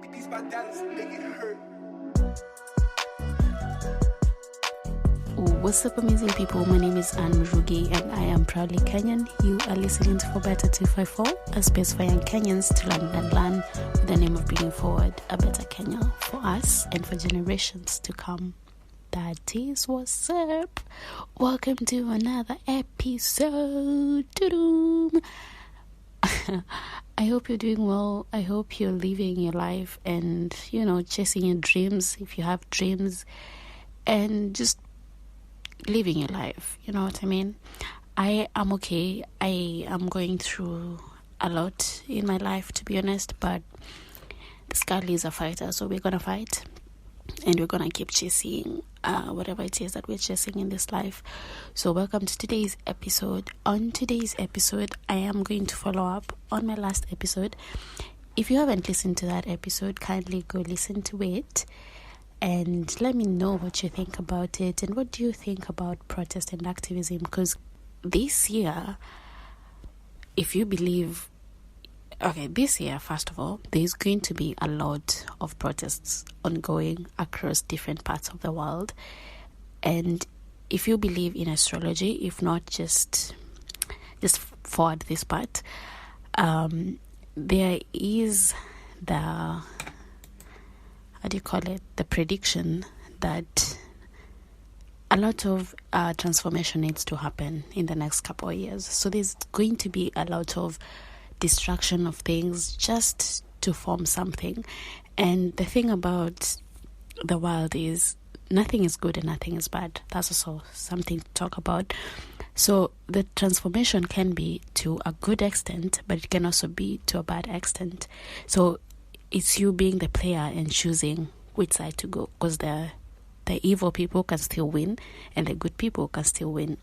These my dollars make it hurt. What's up, amazing people? My name is Anne Murugi and I am proudly Kenyan. You are listening to For Better 254, a space for young Kenyans to learn and learn with the name of bringing forward a better Kenya for us and for generations to come. That is what's up. Welcome to another episode. I hope you're doing well. I hope you're living your life and, chasing your dreams if you have dreams, and just living your life. You know what I mean? I am okay. I am going through a lot in my life, to be honest, but the Scarlet is a fighter, so we're going to fight. And we're going to keep chasing whatever it is that we're chasing in this life. So welcome to today's episode. On today's episode, I am going to follow up on my last episode. If you haven't listened to that episode, kindly go listen to it. And let me know what you think about it. And what do you think about protest and activism? Because this year, if you believe... Okay, this year, first of all, there's going to be a lot of protests ongoing across different parts of the world. And if you believe in astrology, if not, just forward this part, there is the prediction that a lot of transformation needs to happen in the next couple of years. So there's going to be a lot of destruction of things just to form something. And the thing about the world is nothing is good and nothing is bad. That's also something to talk about. So the transformation can be to a good extent, but it can also be to a bad extent. So it's you being the player and choosing which side to go, because the evil people can still win and the good people can still win.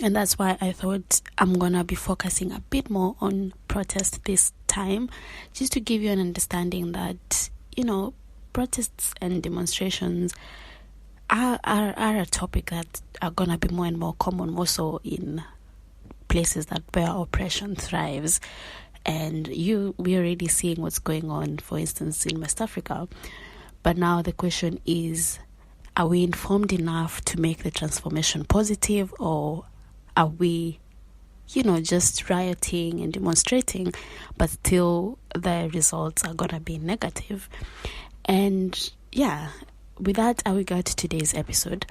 And that's why I thought I'm going to be focusing a bit more on protest this time, just to give you an understanding that, protests and demonstrations are a topic that are going to be more and more common, more so in places that where oppression thrives. And we're already seeing what's going on, for instance, in West Africa. But now the question is, are we informed enough to make the transformation positive, or are we, just rioting and demonstrating, but still the results are going to be negative? And with that, I will go to today's episode.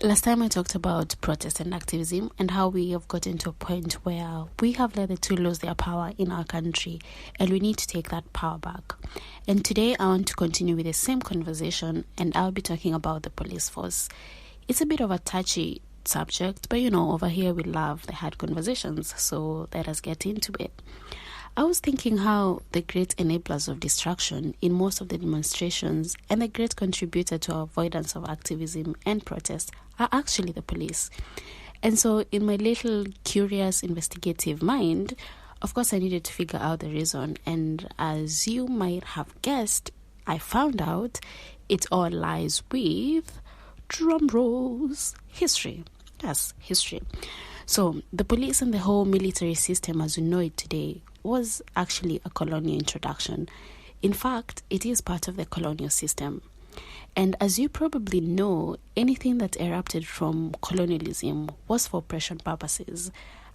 Last time I talked about protest and activism and how we have gotten to a point where we have let the two lose their power in our country and we need to take that power back. And today I want to continue with the same conversation, and I'll be talking about the police force. It's a bit of a touchy subject, but over here we love the hard conversations, so let us get into it. I was thinking how the great enablers of destruction in most of the demonstrations and the great contributor to avoidance of activism and protest are actually the police. And so in my little curious investigative mind, of course I needed to figure out the reason, and as you might have guessed, I found out it all lies with, drum rolls, history. Yes, history. So the police and the whole military system as we know it today was actually a colonial introduction. In fact, it is part of the colonial system. And as you probably know, anything that erupted from colonialism was for oppression purposes.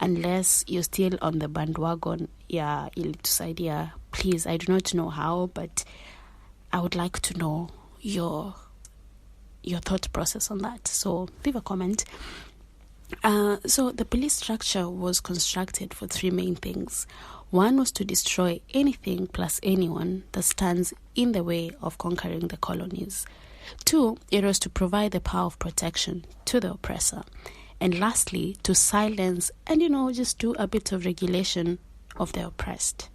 Unless you're still on the bandwagon, elitist idea, please, I do not know how, but I would like to know your thought process on that. So leave a comment. So the police structure was constructed for three main things. One was to destroy anything plus anyone that stands in the way of conquering the colonies. Two, it was to provide the power of protection to the oppressor. And lastly, to silence and, just do a bit of regulation of the oppressed.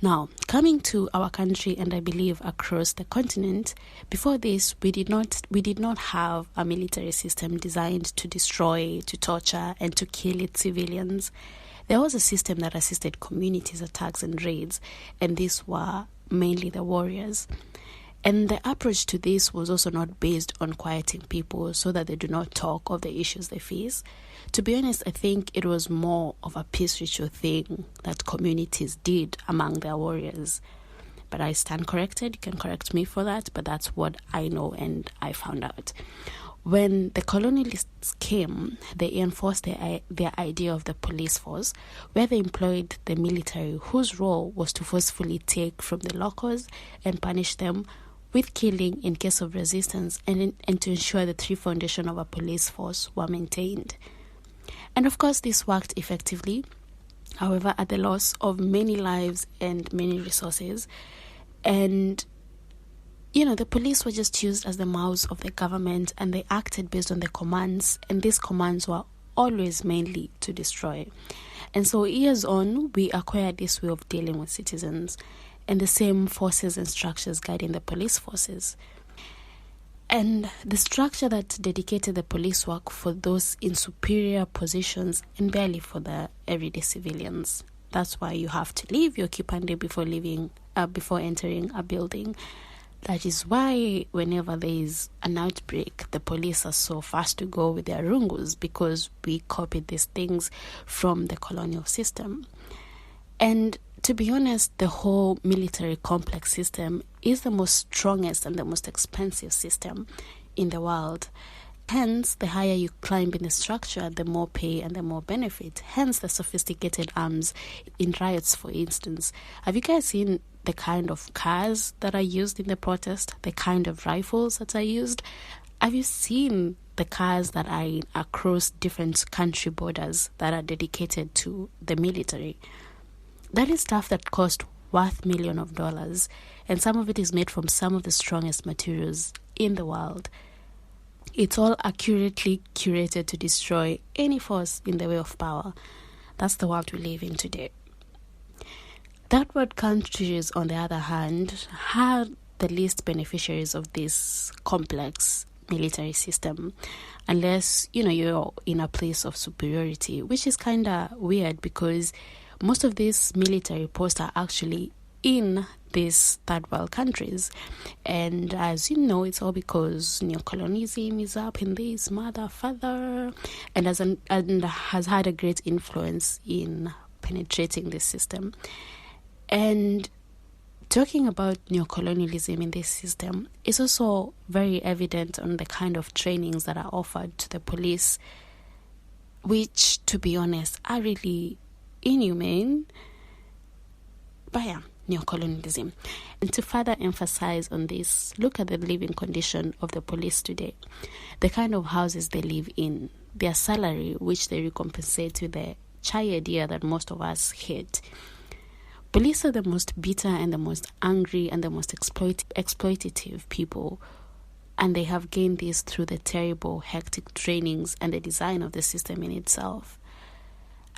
Now, coming to our country, and I believe across the continent, before this, we did not have a military system designed to destroy, to torture, and to kill its civilians. There was a system that assisted communities' attacks and raids, and these were mainly the warriors. And the approach to this was also not based on quieting people so that they do not talk of the issues they face. To be honest, I think it was more of a peace ritual thing that communities did among their warriors. but I stand corrected. You can correct me for that, but that's what I know and I found out. When the colonialists came, they enforced their idea of the police force, where they employed the military, whose role was to forcefully take from the locals and punish them with killing in case of resistance, and to ensure the three foundations of a police force were maintained. And of course, this worked effectively, however, at the loss of many lives and many resources. And the police were just used as the mouths of the government, and they acted based on the commands, and these commands were always mainly to destroy. And so years on, we acquired this way of dealing with citizens and the same forces and structures guiding the police forces. And the structure that dedicated the police work for those in superior positions and barely for the everyday civilians. That's why you have to leave your occupant before entering a building. That is why whenever there is an outbreak, the police are so fast to go with their rungus, because we copied these things from the colonial system. And to be honest, the whole military complex system is the most strongest and the most expensive system in the world. Hence, the higher you climb in the structure, the more pay and the more benefit. Hence, the sophisticated arms in riots, for instance. Have you guys seen the kind of cars that are used in the protest? The kind of rifles that are used? Have you seen the cars that are across different country borders that are dedicated to the military? That is stuff that cost worth millions of dollars, and some of it is made from some of the strongest materials in the world. It's all accurately curated to destroy any force in the way of power. That's the world we live in today. Third-world countries, on the other hand, are the least beneficiaries of this complex military system, unless you're in a place of superiority, which is kind of weird because most of these military posts are actually in these third world countries. And as you know, it's all because neocolonialism is up in this father, and has had a great influence in penetrating this system. And talking about neocolonialism in this system is also very evident on the kind of trainings that are offered to the police, which, to be honest, are really inhumane. But yeah, neocolonialism. And to further emphasize on this, look at the living condition of the police today. The kind of houses they live in, their salary, which they recompensate with the chai idea that most of us hate. Police are the most bitter and the most angry and the most exploitative people, and they have gained this through the terrible, hectic trainings and the design of the system in itself.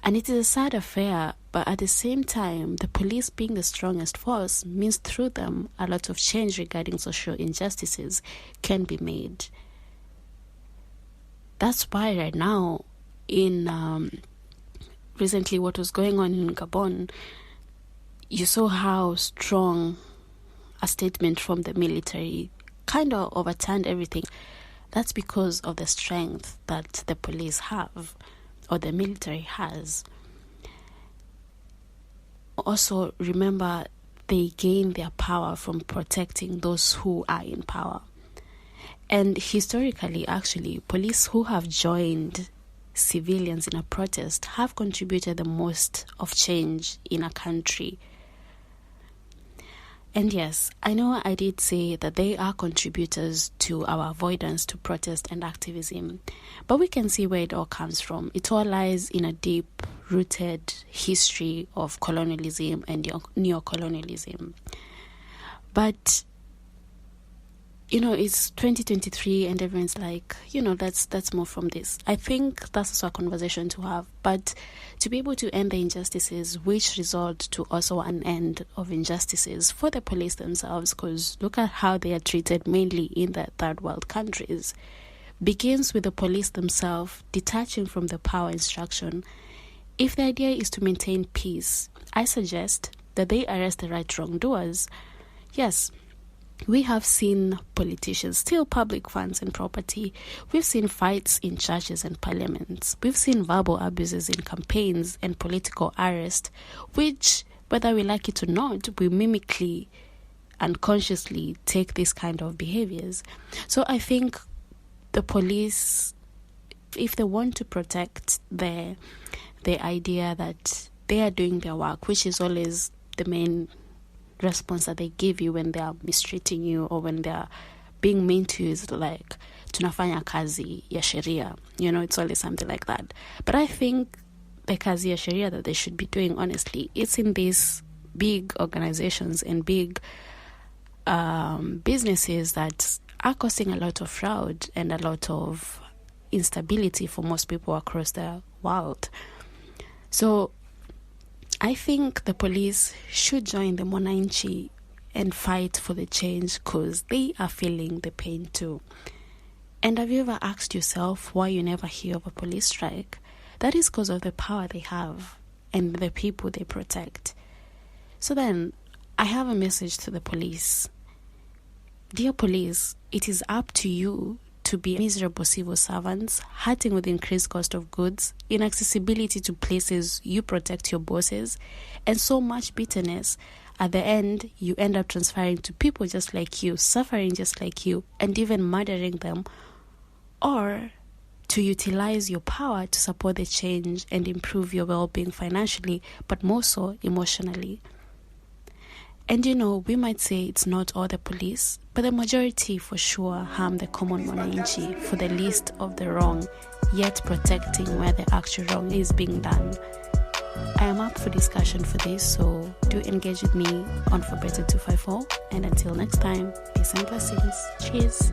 And it is a sad affair, but at the same time, the police being the strongest force means through them a lot of change regarding social injustices can be made. That's why right now, in recently what was going on in Gabon, you saw how strong a statement from the military kind of overturned everything. That's because of the strength that the police have, or the military has. Also, remember, they gain their power from protecting those who are in power. And historically, actually, police who have joined civilians in a protest have contributed the most of change in a country. And yes, I know I did say that they are contributors to our avoidance to protest and activism, but we can see where it all comes from. It all lies in a deep-rooted history of colonialism and neocolonialism. But it's 2023 and everyone's like, that's more from this. I think that's also a conversation to have. But to be able to end the injustices, which result to also an end of injustices for the police themselves, because look at how they are treated mainly in the third world countries, begins with the police themselves detaching from the power instruction. If the idea is to maintain peace, I suggest that they arrest the right wrongdoers. Yes, we have seen politicians steal public funds and property. We've seen fights in churches and parliaments. We've seen verbal abuses in campaigns and political arrest, which, whether we like it or not, we mimically unconsciously take this kind of behaviors. So I think the police, if they want to protect the idea that they are doing their work, which is always the main response that they give you when they are mistreating you or when they are being mean to you, is like, tunafanya kazi ya sheria, it's always something like that. But I think the kazi ya sheria that they should be doing, honestly, it's in these big organizations and big businesses that are causing a lot of fraud and a lot of instability for most people across the world. So I think the police should join the Mwananchi and fight for the change, because they are feeling the pain too. And have you ever asked yourself why you never hear of a police strike? That is because of the power they have and the people they protect. So then, I have a message to the police. Dear police, it is up to you to be miserable civil servants, hurting with increased cost of goods, inaccessibility to places you protect your bosses, and so much bitterness. At the end, you end up transferring to people just like you, suffering just like you, and even murdering them, or to utilize your power to support the change and improve your well-being financially, but more so emotionally. And we might say it's not all the police, but the majority for sure harm the common Mwananchi for the least of the wrong, yet protecting where the actual wrong is being done. I am up for discussion for this, so do engage with me on For Better 254. And until next time, peace and blessings. Cheers.